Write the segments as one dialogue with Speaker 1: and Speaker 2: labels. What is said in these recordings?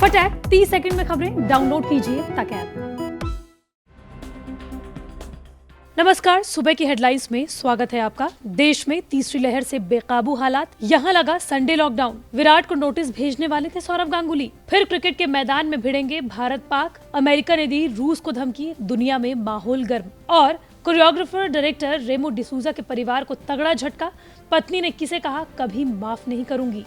Speaker 1: फटाक 30 सेकंड में खबरें डाउनलोड कीजिए तक ऐप। नमस्कार, सुबह की हेडलाइंस में स्वागत है आपका। देश में तीसरी लहर से बेकाबू हालात, यहां लगा संडे लॉकडाउन। विराट को नोटिस भेजने वाले थे सौरव गांगुली। फिर क्रिकेट के मैदान में भिड़ेंगे भारत पाक। अमेरिका ने दी रूस को धमकी, दुनिया में माहौल गर्म। और कोरियोग्राफर डायरेक्टर रेमो डिसूजा के परिवार को तगड़ा झटका, पत्नी ने किसे कहा कभी माफ नहीं करूंगी।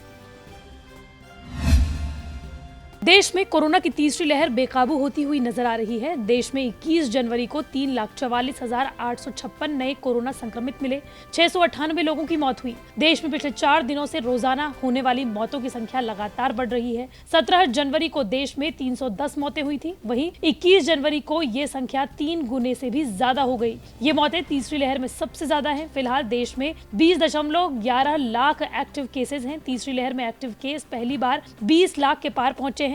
Speaker 1: देश में कोरोना की तीसरी लहर बेकाबू होती हुई नजर आ रही है। देश में 21 जनवरी को 3,44,856 नए कोरोना संक्रमित मिले। 698 लोगों की मौत हुई। देश में पिछले 4 दिनों से रोजाना होने वाली मौतों की संख्या लगातार बढ़ रही है। 17 जनवरी को देश में 310 मौतें हुई थी। वहीं 21 जनवरी को ये संख्या 3 गुने से भी ज्यादा हो गई। ये मौतें तीसरी लहर में सबसे ज्यादा हैं। फिलहाल देश में 20.11 लाख एक्टिव केसेज हैं। तीसरी लहर में एक्टिव केस पहली बार 20 लाख के पार पहुंचे हैं।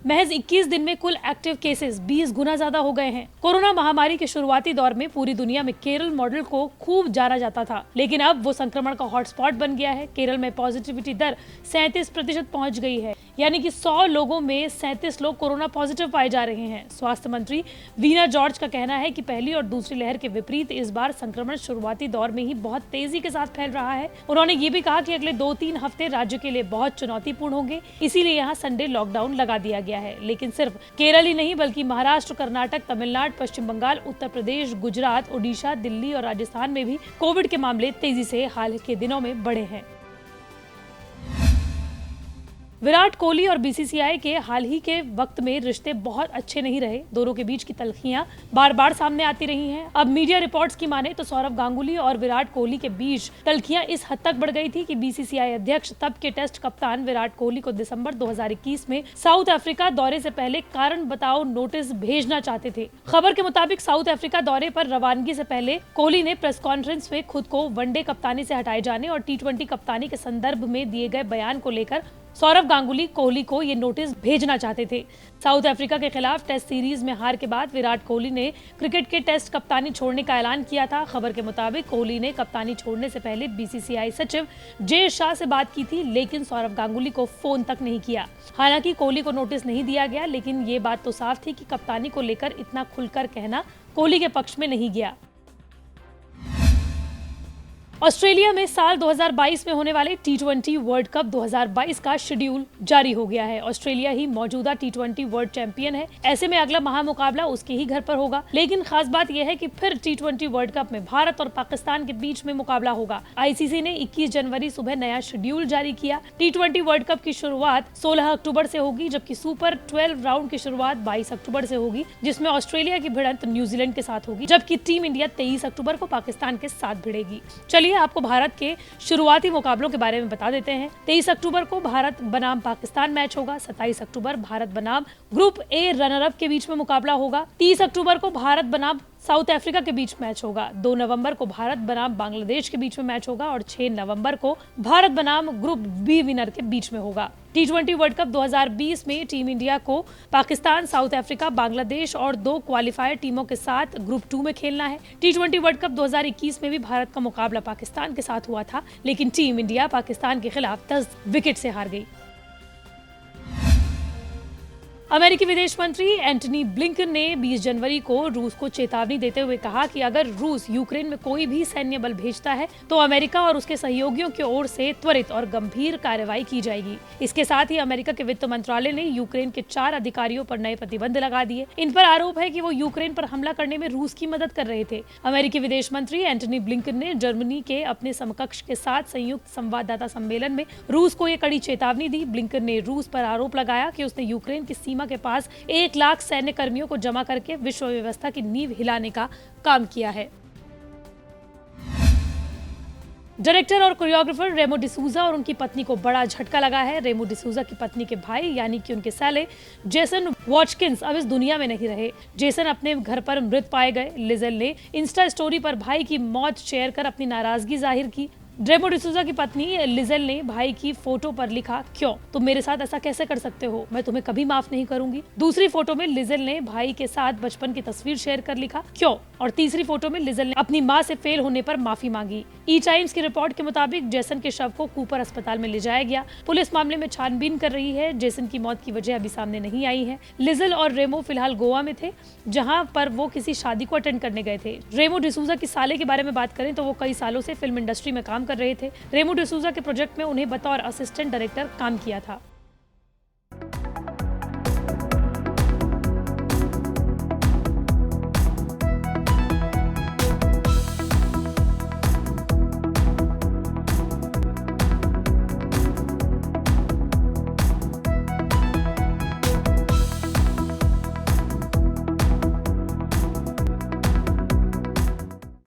Speaker 1: महज 21 दिन में कुल एक्टिव केसेस 20 गुना ज्यादा हो गए हैं। कोरोना महामारी के शुरुआती दौर में पूरी दुनिया में केरल मॉडल को खूब जाना जाता था, लेकिन अब वो संक्रमण का हॉटस्पॉट बन गया है। केरल में पॉजिटिविटी दर 37% पहुंच गई है, यानी कि 100 लोगों में 37 लोग कोरोना पॉजिटिव पाए जा रहे हैं। स्वास्थ्य मंत्री वीना जॉर्ज का कहना है कि पहली और दूसरी लहर के विपरीत इस बार संक्रमण शुरुआती दौर में ही बहुत तेजी के साथ फैल रहा है। उन्होंने ये भी कहा कि अगले 2-3 हफ्ते राज्य के लिए बहुत चुनौतीपूर्ण होंगे, इसीलिए यहाँ संडे लॉकडाउन लगा दिया गया है। लेकिन सिर्फ केरल ही नहीं बल्कि महाराष्ट्र, कर्नाटक, तमिलनाडु, पश्चिम बंगाल, उत्तर प्रदेश, गुजरात, ओडिशा, दिल्ली और राजस्थान में भी कोविड के मामले तेजी से हाल के दिनों में बढ़े हैं। विराट कोहली और बीसीसीआई के हाल ही के वक्त में रिश्ते बहुत अच्छे नहीं रहे। दोनों के बीच की तल्खियां बार बार सामने आती रही हैं। अब मीडिया रिपोर्ट्स की माने तो सौरव गांगुली और विराट कोहली के बीच तल्खियां इस हद तक बढ़ गई थी कि बीसीसीआई अध्यक्ष तब के टेस्ट कप्तान विराट कोहली को दिसंबर 2021 में साउथ अफ्रीका दौरे से पहले कारण बताओ नोटिस भेजना चाहते थे। खबर के मुताबिक साउथ अफ्रीका दौरे पर रवानगी से पहले कोहली ने प्रेस कॉन्फ्रेंस में खुद को वनडे कप्तानी से हटाए जाने और T20 कप्तानी के संदर्भ में दिए गए बयान को लेकर सौरव गांगुली कोहली को ये नोटिस भेजना चाहते थे। साउथ अफ्रीका के खिलाफ टेस्ट सीरीज में हार के बाद विराट कोहली ने क्रिकेट के टेस्ट कप्तानी छोड़ने का ऐलान किया था। खबर के मुताबिक कोहली ने कप्तानी छोड़ने से पहले बीसीसीआई सचिव जय शाह से बात की थी, लेकिन सौरव गांगुली को फोन तक नहीं किया। हालांकि कोहली को नोटिस नहीं दिया गया, लेकिन ये बात तो साफ थी कि कप्तानी को लेकर इतना खुलकर कहना कोहली के पक्ष में नहीं गया। ऑस्ट्रेलिया में साल 2022 में होने वाले T20 वर्ल्ड कप 2022 का शेड्यूल जारी हो गया है। ऑस्ट्रेलिया ही मौजूदा T20 वर्ल्ड चैंपियन है। ऐसे में अगला महामुकाबला उसके ही घर पर होगा। लेकिन खास बात यह है कि फिर T20 वर्ल्ड कप में भारत और पाकिस्तान के बीच में मुकाबला होगा। आईसीसी ने 21 जनवरी सुबह नया शेड्यूल जारी किया। T20 वर्ल्ड कप की शुरुआत 16 अक्टूबर से होगी, जबकि सुपर 12 राउंड की शुरुआत 22 अक्टूबर से होगी, जिसमें ऑस्ट्रेलिया की भिड़ंत न्यूजीलैंड के साथ होगी, जबकि टीम इंडिया 23 अक्टूबर को पाकिस्तान के साथ भिड़ेगी। चलिए आपको भारत के शुरुआती मुकाबलों के बारे में बता देते हैं। 23 अक्टूबर को भारत बनाम पाकिस्तान मैच होगा। 27 अक्टूबर भारत बनाम ग्रुप ए रनर अप के बीच में मुकाबला होगा। 30 अक्टूबर को भारत बनाम साउथ अफ्रीका के बीच मैच होगा। 2 नवंबर को भारत बनाम बांग्लादेश के बीच में मैच होगा और 6 नवंबर को भारत बनाम ग्रुप बी विनर के बीच में होगा। T20 वर्ल्ड कप 2020 में टीम इंडिया को पाकिस्तान, साउथ अफ्रीका, बांग्लादेश और 2 क्वालिफायर टीमों के साथ ग्रुप 2 में खेलना है। T20 वर्ल्ड कप 2021 में भी भारत का मुकाबला पाकिस्तान के साथ हुआ था, लेकिन टीम इंडिया पाकिस्तान के खिलाफ 10 विकेट से हार गई। अमेरिकी विदेश मंत्री एंटनी ब्लिंकन ने 20 जनवरी को रूस को चेतावनी देते हुए कहा कि अगर रूस यूक्रेन में कोई भी सैन्य बल भेजता है तो अमेरिका और उसके सहयोगियों की ओर से त्वरित और गंभीर कार्रवाई की जाएगी। इसके साथ ही अमेरिका के वित्त मंत्रालय ने यूक्रेन के 4 अधिकारियों पर नए प्रतिबंध लगा दिए। इन पर आरोप है कि वो यूक्रेन पर हमला करने में रूस की मदद कर रहे थे। अमेरिकी विदेश मंत्री एंटनी ब्लिंकन ने जर्मनी के अपने समकक्ष के साथ संयुक्त संवाददाता सम्मेलन में रूस को ये कड़ी चेतावनी दी। ब्लिंकन ने रूस पर आरोप लगाया कि उसने यूक्रेन की सीमा के पास 1 लाख सैन्य कर्मियों को जमा करके विश्व व्यवस्था की नींव हिलाने का काम किया है। डायरेक्टर और कोरियोग्राफर रेमो डिसूजा और उनकी पत्नी को बड़ा झटका लगा है। रेमो डिसूजा की पत्नी के भाई यानी कि उनके साले जेसन वॉटकिंस अब इस दुनिया में नहीं रहे। जेसन अपने घर पर मृत पाए गए। लिजेल ने इंस्टा स्टोरी पर भाई की मौत शेयर कर अपनी नाराजगी जाहिर की। रेमो डिसूजा की पत्नी लिजेल ने भाई की फोटो पर लिखा, क्यों तुम मेरे साथ ऐसा कैसे कर सकते हो, मैं तुम्हें कभी माफ नहीं करूंगी। दूसरी फोटो में लिजेल ने भाई के साथ बचपन की तस्वीर शेयर कर लिखा, क्यों। और तीसरी फोटो में लिजेल ने अपनी माँ से फेल होने पर माफी मांगी। ई टाइम्स की रिपोर्ट के मुताबिक जेसन के शव को कूपर अस्पताल में ले जाया गया। पुलिस मामले में छानबीन कर रही है। जेसन की मौत की वजह अभी सामने नहीं आई है। लिजल और रेमो फिलहाल गोवा में थे, जहां पर वो किसी शादी को अटेंड करने गए थे। रेमो डिसूजा की साले के बारे में बात करें तो वो कई सालों से फिल्म इंडस्ट्री में काम कर रहे थे। रेमो डिसूजा के प्रोजेक्ट में उन्हें बतौर असिस्टेंट डायरेक्टर काम किया था।